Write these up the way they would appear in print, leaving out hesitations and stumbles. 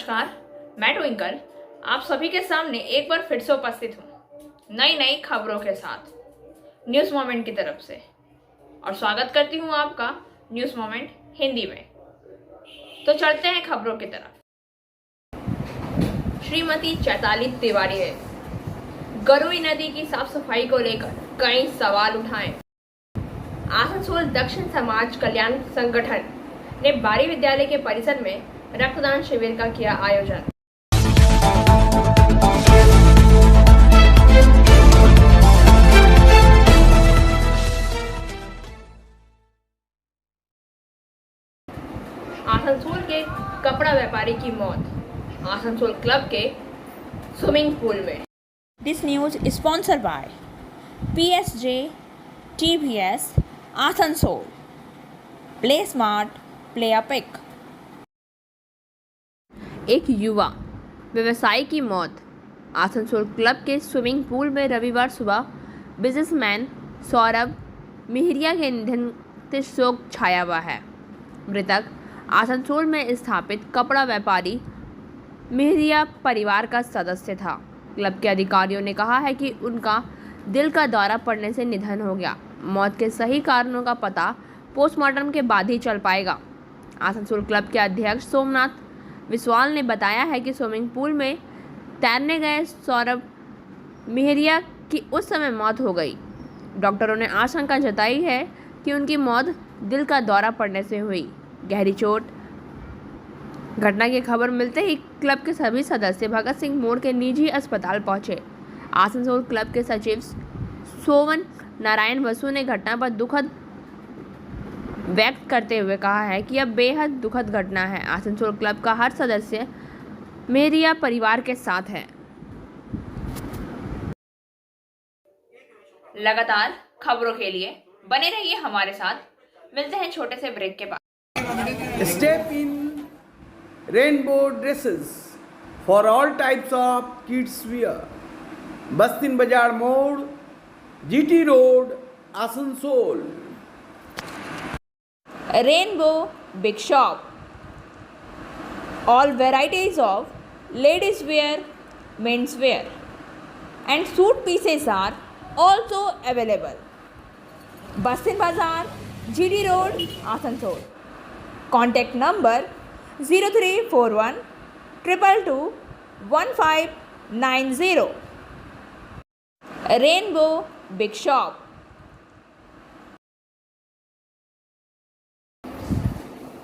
नमस्कार, मैं ट्विंकल आप सभी के सामने एक बार फिर से उपस्थित हूँ नई नई खबरों के साथ न्यूज़ मोमेंट की तरफ से। और स्वागत करती हूँ आपका न्यूज़ मोमेंट हिंदी में। तो चलते हैं खबरों की तरफ। श्रीमती चैताली तिवारी ने गरुई नदी की साफ सफाई को लेकर कई सवाल उठाए। आसनसोल दक्षिण समाज कल्याण संगठन ने बारी विद्यालय के परिसर में रक्तदान शिविर का किया आयोजन। आसनसोल के कपड़ा व्यापारी की मौत आसनसोल क्लब के स्विमिंग पूल में। This news is sponsored by PSJ TVS Asansol. Play smart, play epic. एक युवा व्यवसायी की मौत आसनसोल क्लब के स्विमिंग पूल में रविवार सुबह बिजनेसमैन सौरभ मिहरिया के निधन से शोक छाया हुआ है। मृतक आसनसोल में स्थापित कपड़ा व्यापारी मिहरिया परिवार का सदस्य था। क्लब के अधिकारियों ने कहा है कि उनका दिल का दौरा पड़ने से निधन हो गया। मौत के सही कारणों का पता पोस्टमार्टम के बाद ही चल पाएगा। आसनसोल क्लब के अध्यक्ष सोमनाथ विश्वाल ने बताया है कि स्विमिंग पूल में तैरने गए सौरभ मिहरिया की उस समय मौत हो गई। डॉक्टरों ने आशंका जताई है कि उनकी मौत दिल का दौरा पड़ने से हुई। गहरी चोट। घटना की खबर मिलते ही क्लब के सभी सदस्य भगत सिंह मोड़ के निजी अस्पताल पहुंचे। आसनसोल क्लब के सचिव सोवन नारायण बसु ने घटना पर दुखद व्यक्त करते हुए कहा है कि यह बेहद दुखद घटना है। आसनसोल क्लब का हर सदस्य मेरिया परिवार के साथ है। लगातार खबरों के लिए बने रहिए हमारे साथ। मिलते हैं छोटे से ब्रेक के बाद। Step in rainbow dresses for all types of kids wear. Bastin Bazar Mode, GT Road, Asansol. Rainbow Big Shop. All varieties of ladies wear, men's wear, and suit pieces are also available. Bastin Bazar, GD Road, Asansol. Contact number 0341 222 1590. Rainbow Big Shop.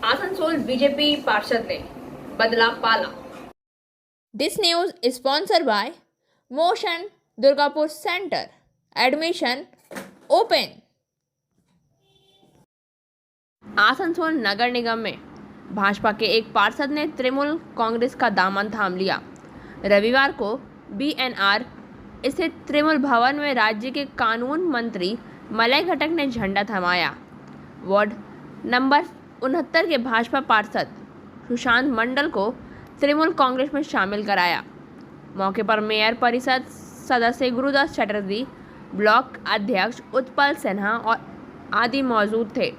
Asansol BJP पार्षद ने बदला पाला। This news is sponsored by Motion Durgapur Center. Admission open. Asansol नगर निगम में भाजपा के एक पार्षद ने तृणमूल कांग्रेस का दामन थाम लिया। रविवार को बीएनआर स्थित तृणमूल भवन में राज्य के कानून मंत्री मलय घटक ने झंडा थमाया। वार्ड नंबर 69 के भाजपा पार्षद सुशांत मंडल को तृणमूल कांग्रेस में शामिल कराया। मौके पर मेयर परिषद सदस्य गुरुदास चटर्जी, ब्लॉक अध्यक्ष उत्पल सिन्हा और आदि मौजूद थे।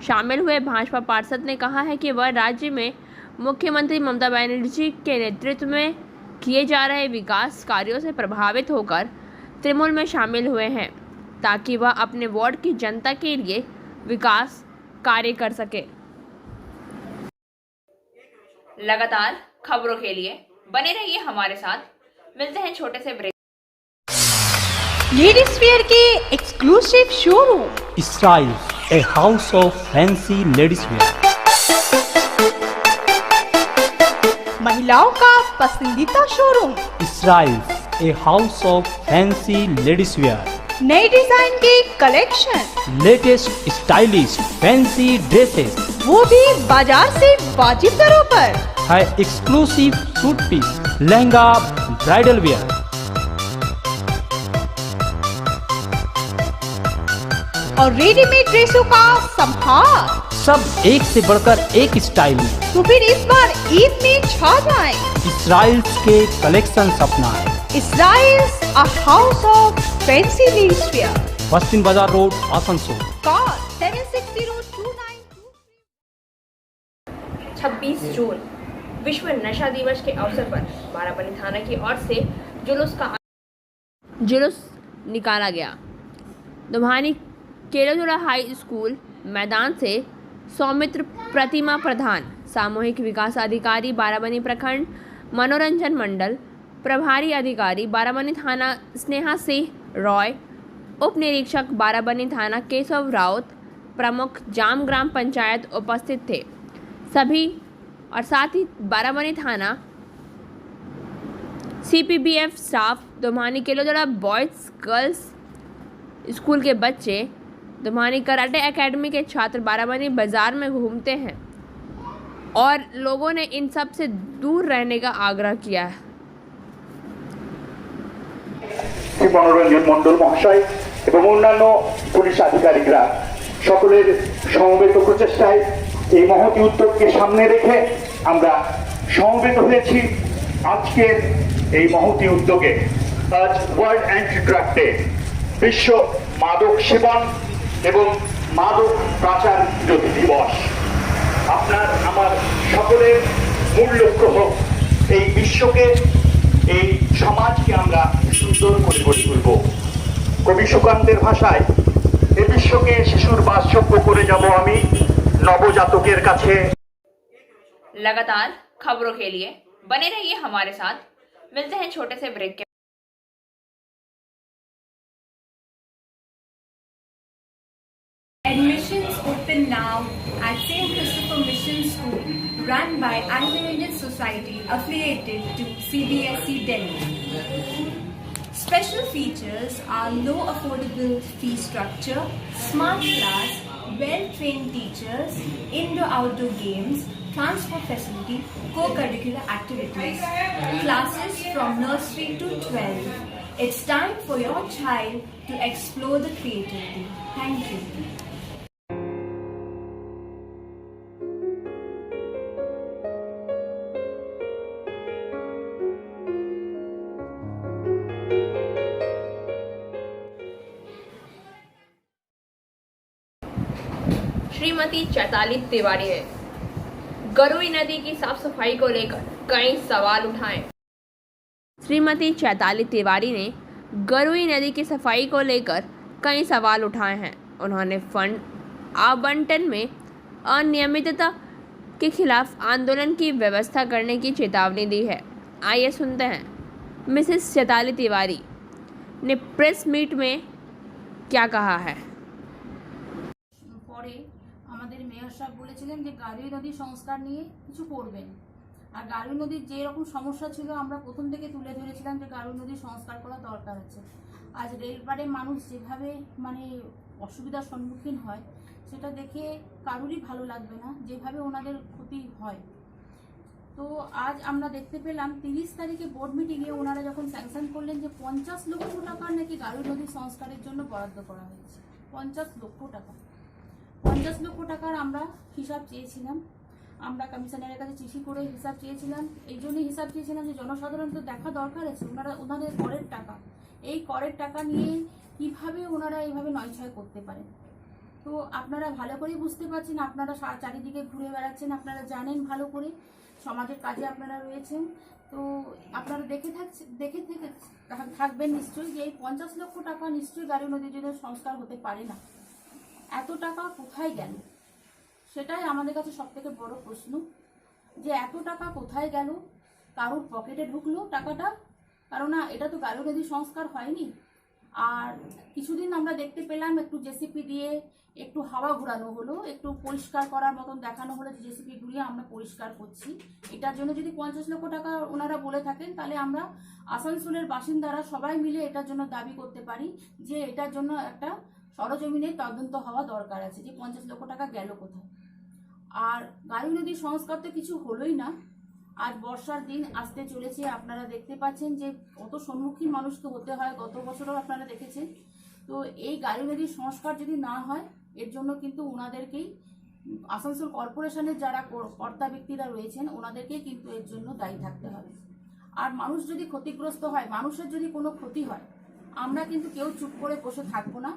शामिल हुए भाजपा पार्षद ने कहा है कि वह राज्य में मुख्यमंत्री ममता बनर्जी के नेतृत्व में किए जा रहे विकास कार्यों से प्रभावित होकर तृणमूल में शामिल हुए हैं ताकि वह अपने वार्ड की जनता के लिए विकास कार्य कर सके। लगातार खबरों के लिए बने रहिए हमारे साथ। मिलते हैं छोटे से ब्रेक। लेडीज वेयर के exclusive showroom style a house of fancy ladies wear. महिलाओं का पसंदीदा showroom style a house of fancy ladies wear. नए डिजाइन के collection, latest stylish fancy dresses, वो भी बाजार से वाजिब दरों पर। है exclusive suit piece, lehenga, bridal wear, और रेडीमेड ड्रेसों का संभार। सब एक से बढ़कर एक स्टाइल में। तो फिर इस बार ईद में छा जाएं। इसराइल्स के कलेक्शन अपना है। Israel's a house of fancy ladies wear. Paschim Bazar road, Asansol. Call 760292। 26 जून विश्व नशा दिवस के अवसर पर बाराबनी थाना की ओर से जुलूस निकाला गया। दुम्हानी केलोजोड़ा हाई स्कूल मैदान से सौमित्र प्रतिमा प्रधान, सामूहिक विकास अधिकारी बाराबनी प्रखंड मनोरंजन मंडल, प्रभारी अधिकारी बाराबनी थाना स्नेहा सिंह रॉय, उप निरीक्षक बाराबनी थाना केशव राउत, प्रमुख जाम ग्राम पंचायत उपस्थित थे। सभी और साथ ही बाराबनी थाना CPBF staff, Dumhani Kelejora boys girls school के बच्चे, दुम्हानी कराटे एकेडमी के छात्र बाराबनी बाजार में घूमते हैं और लोगों ने इन सब से दूर रहने का आग्रह किया है। मनोरंजन मंडल महाशय এবং অন্যান্য পুলিশ আধিকারিকরা সকলের সমবেত প্রচেষ্টায় এই মহতি উদ্যোগকে সামনে রেখে আমরা সমবেত হয়েছি আজকের এই মহতি উদ্যোগে। আজ ওয়ার্ল্ড অ্যান্টি ড্রাগ ডে, বিশ্ব মাদক সেবন এবং মাদক পাচার বিরোধী দিবস। আপনার আমার সকলের মূল লক্ষ্য হোক এই বিশ্বকে, এই সমাজকে আমরা সুন্দর করে গড়ে তুলব। কবি সুকান্তের ভাষায় এই বিশ্বকে শিশুর বাসযোগ্য করে যাব আমি নবজাতকের কাছে। लगातार खबरों के लिए बने रहिए हमारे साथ। मिलते हैं छोटे से ब्रेक के। Admissions open now at St. Christopher Mission School, run by Anglo-Indian Society affiliated to CBSE Delhi. Special features are low affordable fee structure, smart class, well-trained teachers, indoor-outdoor games, transport facility, co-curricular activities, classes from nursery to 12. It's time for your child to explore the creativity. Thank you. Shrimati Chaitali Tiwari ने गरुई नदी की साफ सफाई को लेकर कई सवाल उठाए। श्रीमती चैताली तिवारी ने गरुई नदी की सफाई को लेकर कई सवाल उठाए हैं। उन्होंने फंड आवंटन में अनियमितता के खिलाफ आंदोलन की व्यवस्था करने की चेतावनी दी है। आइए सुनते हैं मिसेस चैताली तिवारी ने प्रेस मीट में क्या कहा है। পরে আমাদের মেয়র সাহেব বলেছিলেন যে গারুই নদী সংস্কার নিয়ে কিছু করবেন, আর গারুই নদীর যে রকম সমস্যা ছিল আমরা প্রথম থেকে তুলে ধরেছিলাম যে গারুই নদী সংস্কার করা দরকার আছে। আজ রেলপাড়ে মানুষ যেভাবে অসুবিধার সম্মুখীন হয় সেটা দেখে কারুরই ভালো লাগবে না, যেভাবে ওনাদের ক্ষতি হয়। তো আজ আমরা দেখতে পেলাম 30 তারিখে বোর্ড মিটিংয়ে ওনারা যখন স্যাংশন করলেন যে 50 লক্ষ টাকা নাকি গারুই নদী সংস্কারের জন্য বরাদ্দ করা হয়েছে। 50 লক্ষ টাকা, 50 লক্ষ টাকার আমরা হিসাব চেয়েছিলাম। আমরা কমিশনারের কাছে চিঠি করে হিসাব চেয়েছিলাম। এই জন্যই হিসাব চেয়েছিলাম যে জনসাধারণ তো দেখা দরকার আছে, ওনাদের করের টাকা, এই করের টাকা নিয়ে কিভাবে ওনারা এইভাবে নয়ছয় করতে পারেন। তো আপনারা ভালো করেই বুঝতে পারছেন, আপনারা চারিদিকে ঘুরে বেড়াচ্ছেন, আপনারা জানেন ভালো করে সমাজের কাজে আপনারা রয়েছেন। তো আপনারা দেখে থাকবেন নিশ্চয়ই যে এই 50 লক্ষ টাকা নিশ্চয়ই গারুই নদীর জন্য সংস্কার হতে পারে না। এত টাকা কোথায় গেল সেটাই আমাদের কাছে সবথেকে বড় প্রশ্ন, যে এত টাকা কোথায় গেল, কারোর পকেটে ঢুকলো টাকাটা, কারণ এটা তো গারুই নদী সংস্কার হয়নি। আর কিছুদিন আমরা দেখতে পেলাম একটু জেসিপি দিয়ে একটু হাওয়া ঘুরানো হলো, একটু পরিষ্কার করার মতন দেখানো হলো যে জেসিপি ঘুরিয়ে আমরা পরিষ্কার করছি। এটার জন্য যদি 50 লক্ষ টাকা ওনারা বলে থাকেন তাহলে আমরা আসানসোলের বাসিন্দারা সবাই মিলে এটার জন্য দাবি করতে পারি যে এটার জন্য একটা সরজমিনে তদন্ত হওয়া দরকার আছে যে 50 লক্ষ টাকা গেল কোথায়। আর গারুই নদীর সংস্কার তো কিছু হলোই না। আজ বর্ষার দিন আসতে চলেছে, আপনারা দেখতে পাচ্ছেন যে কত সম্মুখীন মানুষকে হতে হয়, গত বছরও আপনারা দেখেছেন। তো এই গারুই নদীর সংস্কার যদি না হয় এর জন্য কিন্তু ওনাদেরকেই, আসানসোল কর্পোরেশনের যারা কর্তা ব্যক্তিরা রয়েছেন ওনাদেরকেই কিন্তু এর জন্য দায়ী থাকতে হবে। আর মানুষ যদি ক্ষতিগ্রস্ত হয়, মানুষের যদি কোনো ক্ষতি হয়, আমরা কিন্তু কেউ চুপ করে বসে থাকবো না।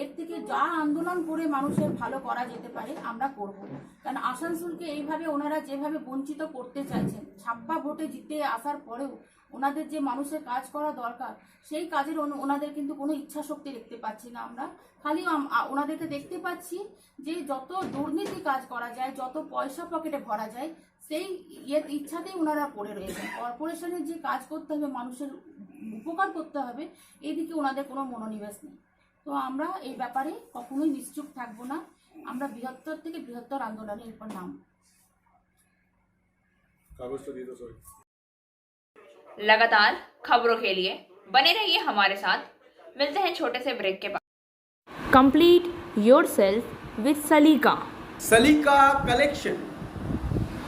এর থেকে যা আন্দোলন করে মানুষের ভালো করা যেতে পারে আমরা করব। কারণ আসানসোলকে এইভাবে ওনারা যেভাবে বঞ্চিত করতে চাইছেন, ছাপ্পা ভোটে জিতে আসার পরেও ওনাদের যে মানুষের কাজ করা দরকার সেই কাজের ওনাদের কিন্তু কোনো ইচ্ছা শক্তি দেখতে পাচ্ছি না আমরা। খালি ওনাদেরকে দেখতে পাচ্ছি যে যত দুর্নীতি কাজ করা যায়, যত পয়সা পকেটে ভরা যায়, সেই ইচ্ছাতেই ওনারা পড়ে রয়েছেন। কর্পোরেশনের যে কাজ করতে হবে, মানুষের উপকার করতে হবে, এইদিকে ওনাদের কোনো মনোনিবেশ নেই। তো আমরা এই ব্যাপারে কখনোই নিশ্চুপ থাকবো না। আমরা বৃহত্তর থেকে বৃহত্তর আন্দোলনে এরপর নাম। लगातार खबरों के लिए बने रहिए हमारे साथ। मिलते हैं छोटे से ब्रेक के बाद। कंप्लीट योरसेल्फ विद सलीका, सलीका collection,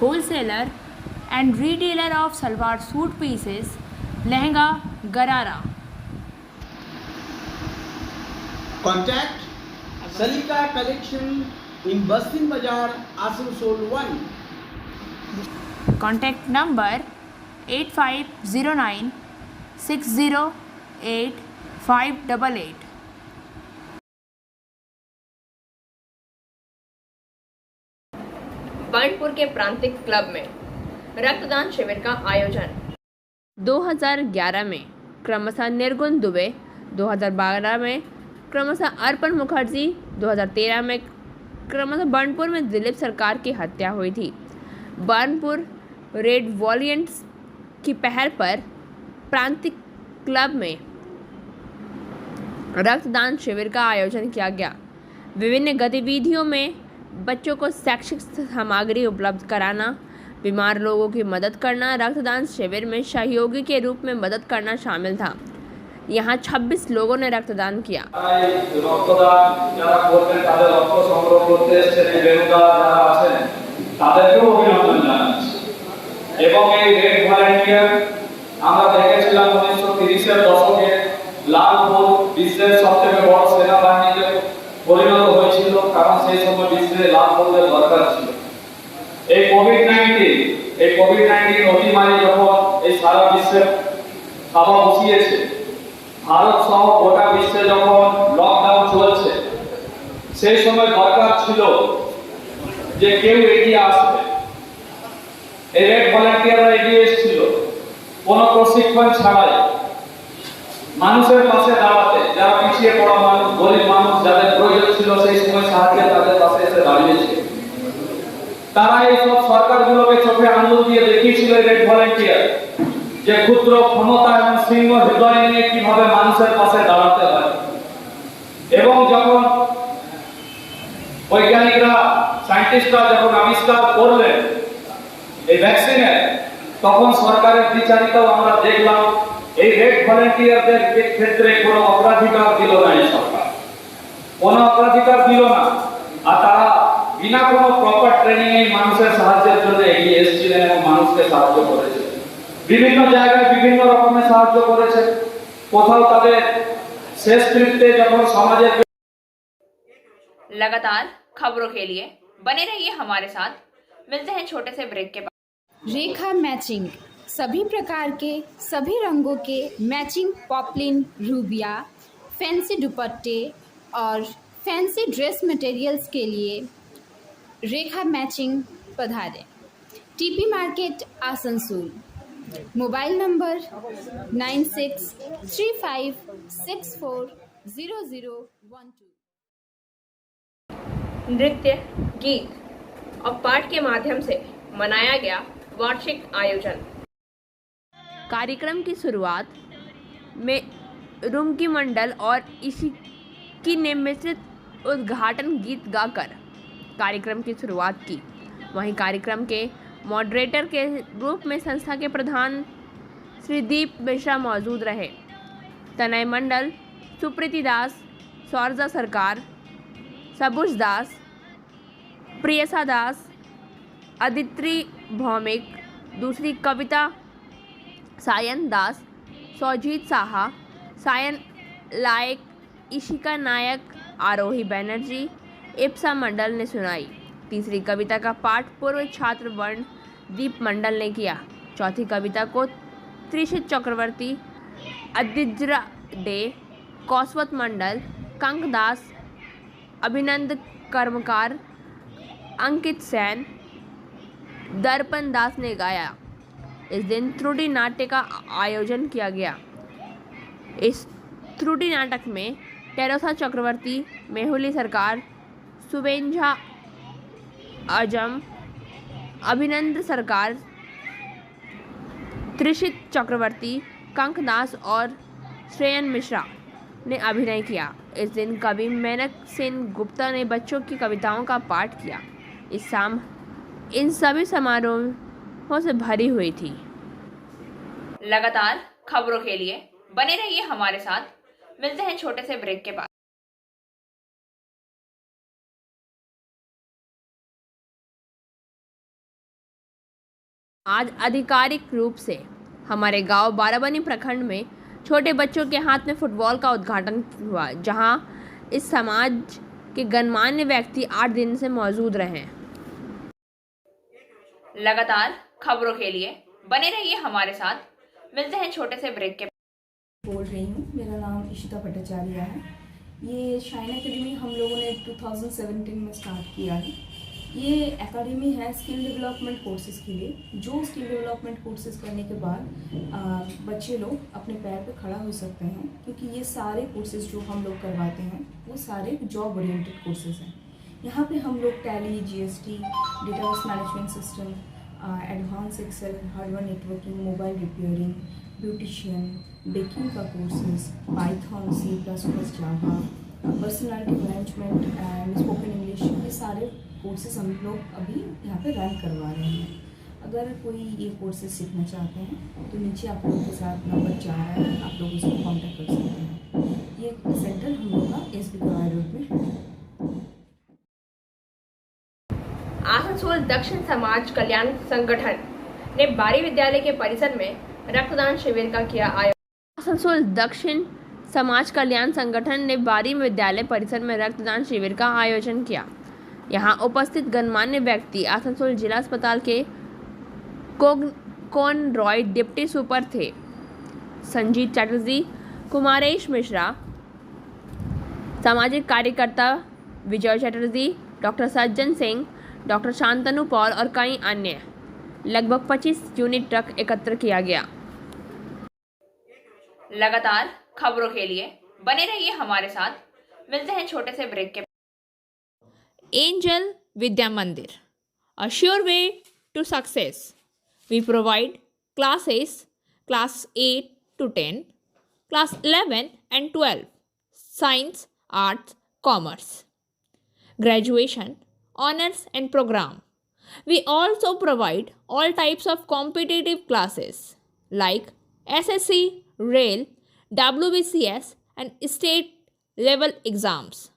wholesaler and retailer of salwar suit pieces, lehenga, गरारा। Contact Salika Collection in Bastin Bazaar, Asansol 1. Contact number 8509608588। Burnpur के प्रांतिक क्लब में रक्तदान शिविर का आयोजन। 2011 में क्रमशः निर्गुण दुबे, 2012 में क्रमशः अर्पण मुखर्जी, 2013 में क्रमशः बर्नपुर में दिलीप सरकार की हत्या हुई थी। बर्नपुर रेड वॉलियंट्स की पहल पर प्रांतिक क्लब में रक्तदान शिविर का आयोजन किया गया। विभिन्न गतिविधियों में बच्चों को शैक्षिक सामग्री उपलब्ध कराना, बीमार लोगों की मदद करना, रक्तदान शिविर में सहयोगी के रूप में मदद करना शामिल था। यहाँ 26 लोगों ने रक्तदान किया। রক্তদান যারা করবেন, তাদের রক্ত সংগ্রহ করতে এসেছেন এই বেরোদা যারা আছেন, তাদেরকেও অভিনন্দন জানাচ্ছি। এবং এই রেড ভলান্টিয়ার আমরা দেখেছিলাম 1930-এর দশকে লালপুর বিশ্বের সবথেকে বড় সেনাবাহিনীতে পরিণত হয়েছিল, কারণ সেই সময় বিশ্বে লালপুরের দরকার ছিল। এই কোভিড-19 অতিমারি যখন এই সারা বিশ্বে হাওয়া বসিয়েছে, ভারত সহ গোটা বিশ্বে যখন লকডাউন চলছে, সেই সময় দরকার ছিল যে কেউ এগিয়ে আসবে। এই রেড ভলান্টিয়াররা এগিয়ে এসেছিল কোনো প্রশিক্ষণ ছাড়াই মানুষের পাশে দাঁড়াতে, যারা পিছিয়ে পড়া মানুষ, গরিব মানুষ, যাদের প্রয়োজন ছিল সেই সময় সাহায্যে তাদের পাশে এসে দাঁড়িয়েছে। তারা এই সব সরকারগুলোকে চোখে আঙুল দিয়ে দেখিয়েছিল রেড ভলান্টিয়ার যে ক্ষুদ্র ক্ষমতা এবং সিংহ হৃদয় নিয়ে কিভাবে মানুষের পাশে দাঁড়াতে হয়। এবং যখন বৈজ্ঞানিকরা, সায়েন্টিস্টরা যখন আবিষ্কার করলেন এই ভ্যাকসিনের, তখন সরকারের বিচারিতাও আমরা দেখলাম এই রেড ভলান্টিয়ারদের ক্ষেত্রে কোনো অগ্রাধিকার দিল না। এই সরকার কোনো অগ্রাধিকার দিল না, আর তারা বিনা কোনো প্রপার ট্রেনিং এই মানুষের সাহায্যের জন্য এগিয়ে এসেছিলেন এবং মানুষকে সাহায্য করেছে। বিভিন্ন জায়গায় বিভিন্ন রকমের সাহায্য করেছে। কোথাও তাদের শেষ কৃত্যে যখন সমাজের। लगातार खबरों के लिए बने रहिए हमारे साथ। मिलते हैं छोटे से ब्रेक के बाद। रेखा मैचिंग, सभी प्रकार के सभी रंगों के मैचिंग पॉपलिन, रूबिया, फैंसी दुपट्टे और फैंसी ड्रेस मटेरियल्स के लिए रेखा मैचिंग पधारें। TP market, Asansol. Mobile number 9635640012। नृत्य, गीत और पाठ के माध्यम से मनाया गया वार्षिक आयोजन। कार्यक्रम की शुरुआत में रुमकी मंडल और इशिकी ने मिश्रित उद्घाटन गीत गाकर कार्यक्रम की शुरुआत की। वहीं कार्यक्रम के मॉडरेटर के रूप में संस्था के प्रधान श्री दीप मिश्रा मौजूद रहे। तनय मंडल, सुप्रीति दास, सौरजा सरकार, सबुज दास, प्रियसा दास, अदित्री भौमिक, दूसरी कविता सायन दास, सौजीत साहा, सायन लायक, इशिका नायक, आरोही बनर्जी, इप्सा मंडल ने सुनाई। तीसरी कविता का पाठ पूर्व छात्र वर्ण दीप मंडल ने किया। चौथी कविता को त्रिशित चक्रवर्ती, अदिज्रा डे, कौसवत मंडल, कंकदास, अभिनंद कर्मकार, अंकित सेन, दर्पण दास ने गाया। इस दिन त्रुटि नाट्य का आयोजन किया गया। इस त्रुटि नाटक में टेरोसा चक्रवर्ती, मेहुली सरकार, सुबेंझा आजम, अभिनंद सरकार, त्रिषित चक्रवर्ती, कंकदास और श्रेयन मिश्रा ने अभिनय किया। इस दिन कवि मेनक सेन गुप्ता ने बच्चों की कविताओं का पाठ किया। इस शाम इन सभी समारोहों से भरी हुई थी। लगातार खबरों के लिए बने रहिए हमारे साथ। मिलते हैं छोटे से ब्रेक के बाद। आज आधिकारिक रूप से हमारे गांव बाराबनी प्रखंड में छोटे बच्चों के हाथ में फुटबॉल का उद्घाटन हुआ, जहां इस समाज के गणमान्य व्यक्ति 8 दिन से मौजूद रहे। लगातार खबरों के लिए बने रहिए हमारे साथ। मिलते हैं छोटे से ब्रेक के बाद। बोल रही हूँ, मेरा नाम इशिता भट्टाचार्य है। ये शाइन एकेडमी हम लोगों ने 2017 में स्टार्ट किया है। ये एकेडमी है स्किल डेवलपमेंट कोर्सेज़ के लिए। जो स्किल डेवलपमेंट कोर्सेज़ करने के बाद बच्चे लोग अपने पैर पे खड़ा हो सकते हैं, क्योंकि ये सारे कोर्सेज़ जो हम लोग करवाते हैं वो सारे जॉब ओरिएंटेड कोर्सेज़ हैं। यहाँ पे हम लोग Tally, GST, database management system, advance Excel, hardware networking, mobile repairing, beautician, baking का courses, Python, C++, Java, personality management and spoken English, ये सारे कोर्सेज हम लोग अभी यहाँ पे रन करवा रहे हैं। अगर कोई ये कोर्सेज सीखना चाहते हैं तो नीचे आप लोगों के साथ नंबर जा रहा है, आप लोग उसको कॉन्टैक्ट कर सकते हैं। ये सेंटर हम लोग का SB कवाई रोड में है। आसनसोल दक्षिण समाज कल्याण संगठन ने बारी विद्यालय के परिसर में रक्तदान शिविर का किया आयोजन। आसनसोल दक्षिण समाज कल्याण संगठन ने बारी विद्यालय परिसर में रक्तदान शिविर का आयोजन किया। यहां उपस्थित गणमान्य व्यक्ति आसनसोल जिला अस्पताल के कॉनरॉय डिप्टी सुपर थे, संजीत चटर्जी, कुमारेश मिश्रा, सामाजिक कार्यकर्ता विजय Chatterjee, doctor Sajjan Singh, doctor Shantanu Paul और कई अन्य। लगभग 25 यूनिट ट्रक एकत्र किया गया। लगातार खबरों के लिए बने रहिए हमारे साथ। मिलते हैं छोटे से ब्रेक के बाद। एंजल विद्या मंदिर, a sure way to success. We provide classes class 8 to 10, class 11 and 12, science, arts, commerce, graduation, honors and program. We also provide all types of competitive classes like SSC, Rail, WBCS and state level exams.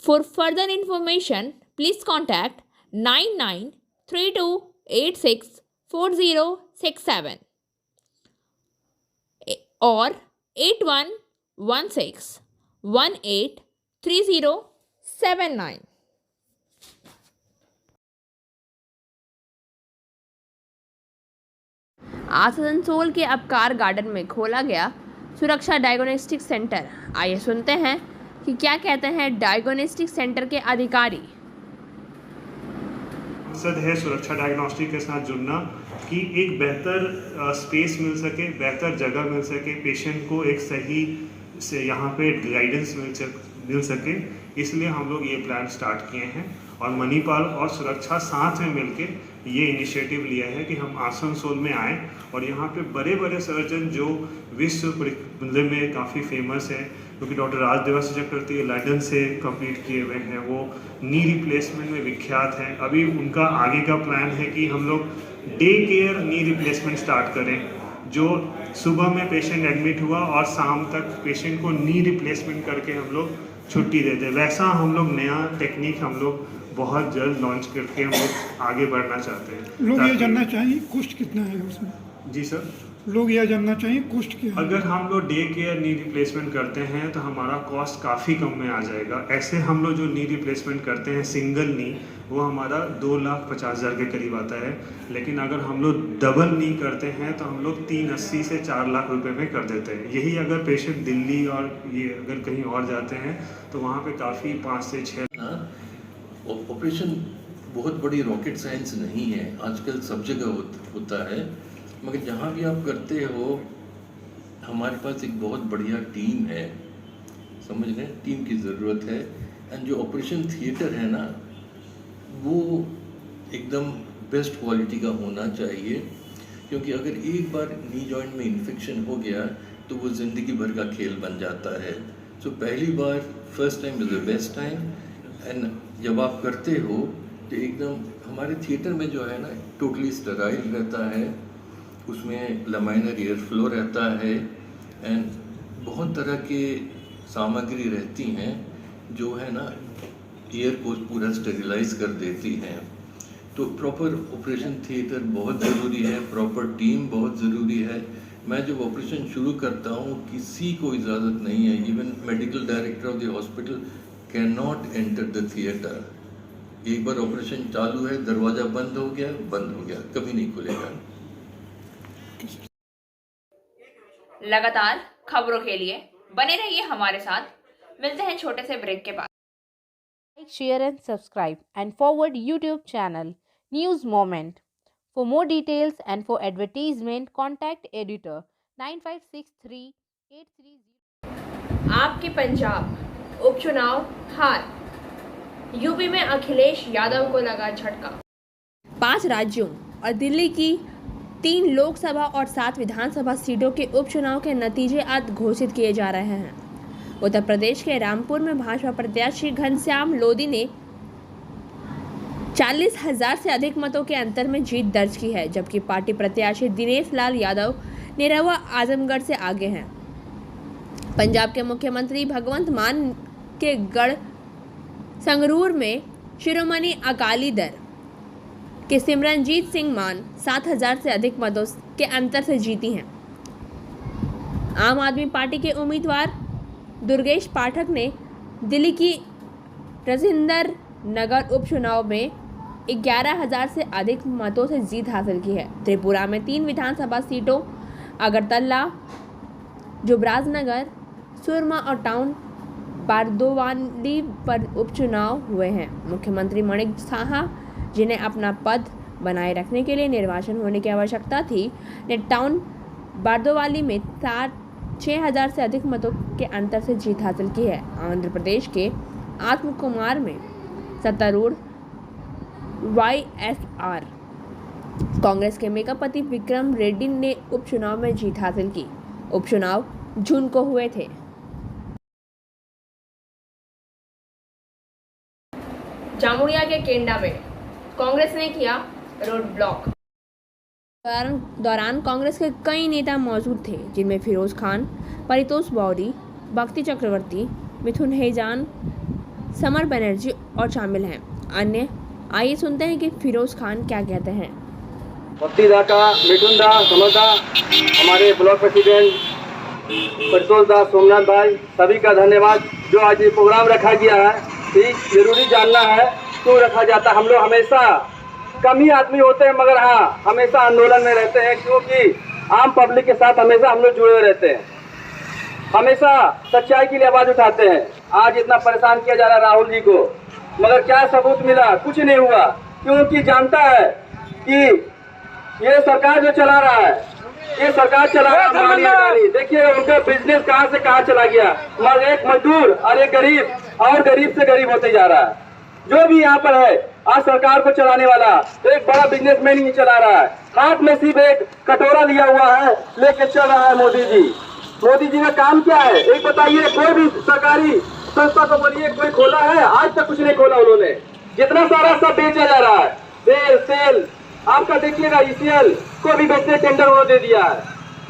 For further information, please contact 9932864067 or 8116183079. Asansol के अपकार garden में खोला गया सुरक्षा diagnostic centre. आइए सुनते हैं कि क्या कहते हैं डायग्नोस्टिक सेंटर के अधिकारी। मकसद है सुरक्षा डायग्नोस्टिक के साथ जुड़ना कि एक बेहतर स्पेस मिल सके, बेहतर जगह मिल सके, पेशेंट को एक सही से यहाँ पे गाइडेंस मिल सके। इसलिए हम लोग ये प्लान स्टार्ट किए हैं और मणिपाल और सुरक्षा साथ में मिलके ये इनिशिएटिव लिया है कि हम आसनसोल में आए और यहाँ पे बड़े बड़े सर्जन जो विश्व में काफ़ी फेमस हैं, क्योंकि डॉक्टर राजदेवासी चक्रवर्ती लंदन से कंप्लीट किए हुए हैं, वो नी रिप्लेसमेंट में विख्यात हैं। अभी उनका आगे का प्लान है कि हम लोग day care knee replacement start करें, जो सुबह में पेशेंट एडमिट हुआ और शाम तक पेशेंट को नी रिप्लेसमेंट करके हम लोग छुट्टी देते। वैसा हम लोग नया टेक्निक हम लोग बहुत जल्द लॉन्च करके हम लोग आगे बढ़ना चाहते हैं। लोग ये जानना चाहिए कॉस्ट कितना है उसमें? जी सर, लोग यह जानना चाहिए कॉस्ट क्या है? अगर हम लोग डे केयर नी रिप्लेसमेंट करते हैं तो हमारा कॉस्ट काफ़ी कम में आ जाएगा। ऐसे हम लोग जो नी रिप्लेसमेंट करते हैं सिंगल नी, वो हमारा 2,50,000 के करीब आता है। लेकिन अगर हम लोग डबल नहीं करते हैं तो हम लोग 380 से 4 लाख रुपए में कर देते हैं। यही अगर पेशेंट दिल्ली और ये अगर कहीं और जाते हैं तो वहाँ पे काफ़ी 5 से 6। ऑपरेशन बहुत बड़ी रॉकेट साइंस नहीं है, आजकल सब जगह होता है, मगर जहाँ भी आप करते हो हमारे पास एक बहुत बढ़िया टीम है, समझ रहे हैं, टीम की ज़रूरत है। एंड जो ऑपरेशन थिएटर है ना वो एकदम बेस्ट क्वालिटी का होना चाहिए, क्योंकि अगर एक बार नी जॉइंट में इन्फेक्शन हो गया तो वो ज़िंदगी भर का खेल बन जाता है। सो पहली बार first time is the best time. And जब आप करते हो तो एकदम हमारे थिएटर में जो है ना टोटली स्टेराइल रहता है, उसमें लमाइनर एयर फ्लो रहता है एंड बहुत तरह के सामग्री रहती हैं जो है ना एयर को पूरा स्टेरिलाइज कर देती हैं। तो प्रॉपर ऑपरेशन थिएटर बहुत ज़रूरी है, प्रॉपर टीम बहुत ज़रूरी है। मैं जब ऑपरेशन शुरू करता हूँ किसी को इजाज़त नहीं है, even medical director of the hospital can not enter the theatre. एक बार ऑपरेशन चालू है, दरवाज़ा बंद हो गया, कभी नहीं खुलेगा। लगातार खबरों के लिए बने रहिए हमारे साथ। मिलते हैं छोटे से ब्रेक के बाद। Like, share and subscribe and forward YouTube channel News Moment. For more details and for advertisement, contact editor 956383. आपके पंजाब उपचुनाव हार, यूपी में अखिलेश यादव को लगा झटका। 5 राज्यों और दिल्ली की 3 लोकसभा और 7 विधानसभा सीटों के उपचुनाव के नतीजे आज घोषित किए जा रहे हैं। उत्तर प्रदेश के रामपुर में भाजपा प्रत्याशी घनश्याम लोधी ने 40,000 से अधिक मतों के अंतर में जीत दर्ज की है, जबकि पार्टी प्रत्याशी दिनेश लाल यादव निरहुआ आजमगढ़ से आगे हैं। पंजाब के मुख्यमंत्री भगवंत मान के गढ़ संगरूर में शिरोमणि अकाली दल के सिमरनजीत सिंह मान 7,000 से अधिक मतों के अंतर से जीती हैं। आम आदमी पार्टी के उम्मीदवार दुर्गेश पाठक ने दिल्ली की राजेंद्र नगर उपचुनाव में 11,000 से अधिक मतों से जीत हासिल की है। त्रिपुरा में 3 विधानसभा सीटों अगरतला, जुबराजनगर, सुरमा और टाउन बारदोवाली पर उपचुनाव हुए हैं। मुख्यमंत्री मणिक साहा, जिन्हें अपना पद बनाए रखने के लिए निर्वाचन होने की आवश्यकता थी, ने टाउन बारदोवाली में 6,000 से अधिक मतों के अंतर से जीत हासिल की है। आंध्र प्रदेश के आत्म कुमार में सत्तारूढ़ YSR कांग्रेस के मेकापति विक्रम रेड्डी ने उपचुनाव में जीत हासिल की। उपचुनाव जून को हुए थे। जामुड़िया के केंडा में कांग्रेस ने किया रोड ब्लॉक। दौरान कांग्रेस के कई नेता मौजूद थे, जिनमें फिरोज खान, परितोष बौरी, भक्ति चक्रवर्ती, मिथुन हेजान, समर बनर्जी और शामिल हैं। अन्य आइए सुनते हैं कि फिरोज खान क्या कहते हैं। भक्ति दा का, मिथुन दा, समर दा, हमारे ब्लॉक प्रेसिडेंट परितोष दा, सोमनाथ भाई, सभी का धन्यवाद। जो आज ये प्रोग्राम रखा गया है, ठीक जरूरी जानना है क्यों रखा जाता है। हम लोग हमेशा कम ही आदमी होते हैं, मगर हाँ हमेशा आंदोलन में रहते हैं, क्योंकि आम पब्लिक के साथ हमेशा हम लोग जुड़े रहते हैं, हमेशा सच्चाई के लिए आवाज उठाते हैं। आज इतना परेशान किया जा रहा है राहुल जी को, मगर क्या सबूत मिला? कुछ नहीं हुआ, क्योंकि जानता है कि ये सरकार जो चला रहा है, ये सरकार चला रहा है। देखिए उनका बिजनेस कहाँ से कहाँ चला गया, मगर एक मजदूर और एक गरीब और गरीब से गरीब होते जा रहा है। जो भी यहाँ पर है आज सरकार को चलाने वाला एक बड़ा बिजनेसमैन ही चला रहा है। हाथ में सिर्फ एक कटोरा लिया हुआ है, लेके चल रहा है मोदी जी। मोदी जी का काम क्या है एक बताइए? कोई भी सरकारी संस्था को बोलिए कोई खोला है? आज तक कुछ नहीं खोला उन्होंने। जितना सारा सब बेचा जा रहा है, तेल आपका देखिएगा, ECL को भी बेचने टेंडर उन्होंने दे दिया है।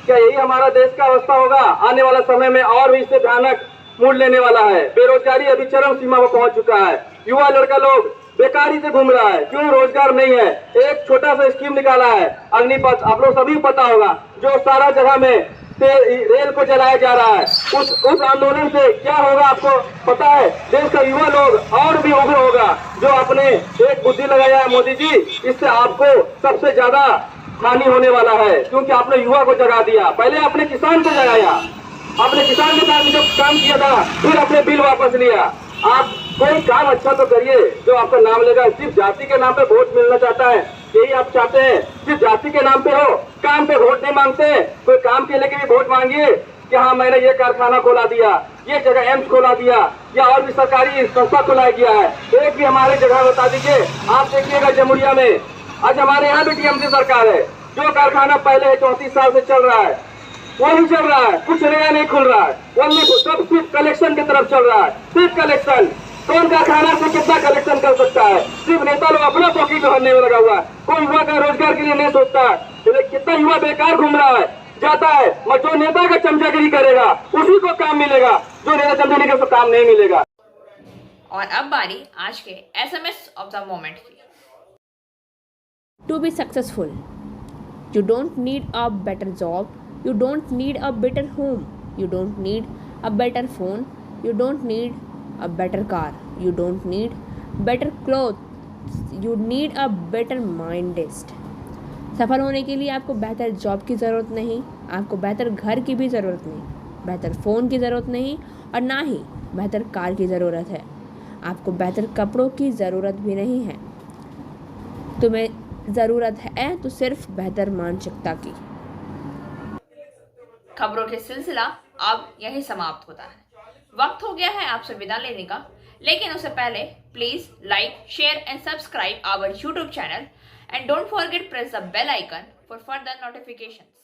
क्या यही हमारा देश का अवस्था होगा? आने वाला समय में और भी इससे भयानक मूड लेने वाला है। बेरोजगारी अभी चरम सीमा पर पहुंच चुका है। युवा लड़का लोग बेकारी से घूम रहा है, क्यों? रोजगार नहीं है। एक छोटा सा स्कीम निकाला है अग्निपथ, आप लोग सभी पता होगा, जो सारा जगह में से रेल को जलाया जा रहा है। उस आंदोलन से क्या होगा आपको पता है? देश का युवा लोग और भी उग्र होगा। जो आपने एक बुद्धि लगाया है मोदी जी, इससे आपको सबसे ज्यादा हानि होने वाला है, क्योंकि आपने युवा को जगा दिया। पहले आपने किसान को जगाया, आपने किसान के साथ जो काम किया था, फिर आपने बिल वापस लिया। आप कोई काम अच्छा तो करिए जो आपका नाम लेगा। सिर्फ जाति के नाम पे वोट मिलना चाहता है, यही आप चाहते हैं? सिर्फ जाति के नाम पे हो, काम पे वोट नहीं मांगते। कोई काम के लेके भी वोट मांगिए कि हाँ मैंने ये कारखाना खोला दिया, ये जगह एम्स खोला दिया, या और भी सरकारी संस्था खुलाया गया है। एक भी हमारे जगह बता दीजिए। आप देखिएगा जमुरिया में आज हमारे यहाँ भी टीएमसी सरकार है। जो कारखाना पहले 34 साल से चल रहा है वो नहीं चल रहा है, कुछ नया नहीं खुल रहा है, ओनली सब सिर्फ कलेक्शन की तरफ चल रहा है, सिर्फ कलेक्शन। कौन कारखाना से कितना कलेक्शन कर सकता है? सिर्फ नेता लोग अपना पॉकेट भरने में लगा हुआ है। कोई युवा का रोजगार के लिए नहीं सोचता है। कितना युवा बेकार घूम रहा है, जाता है, मगर जो नेता का चमचागिरी करेगा उसी को काम मिलेगा, जो नेता चमचागिरी का काम नहीं मिलेगा। और अब बारी आज के SMS ऑफ द मोमेंट की। To be successful, you don't need a better job, you don't need a better home, you don't need a better phone, you don't need a better car, you don't need better clothes, you need a better mindest. सफल होने के लिए आपको बेहतर job की ज़रूरत नहीं, आपको बेहतर घर की भी ज़रूरत नहीं, बेहतर फ़ोन की ज़रूरत नहीं, और ना ही बेहतर कार की ज़रूरत है। आपको बेहतर कपड़ों की ज़रूरत भी नहीं है। तुम्हें ज़रूरत है तो सिर्फ बेहतर मानसिकता की। खबरों के सिलसिला अब यही समाप्त होता है। वक्त हो गया है आपसे विदा लेने का, लेकिन उससे पहले please like, share and subscribe our YouTube channel and don't forget press the bell icon for further notifications.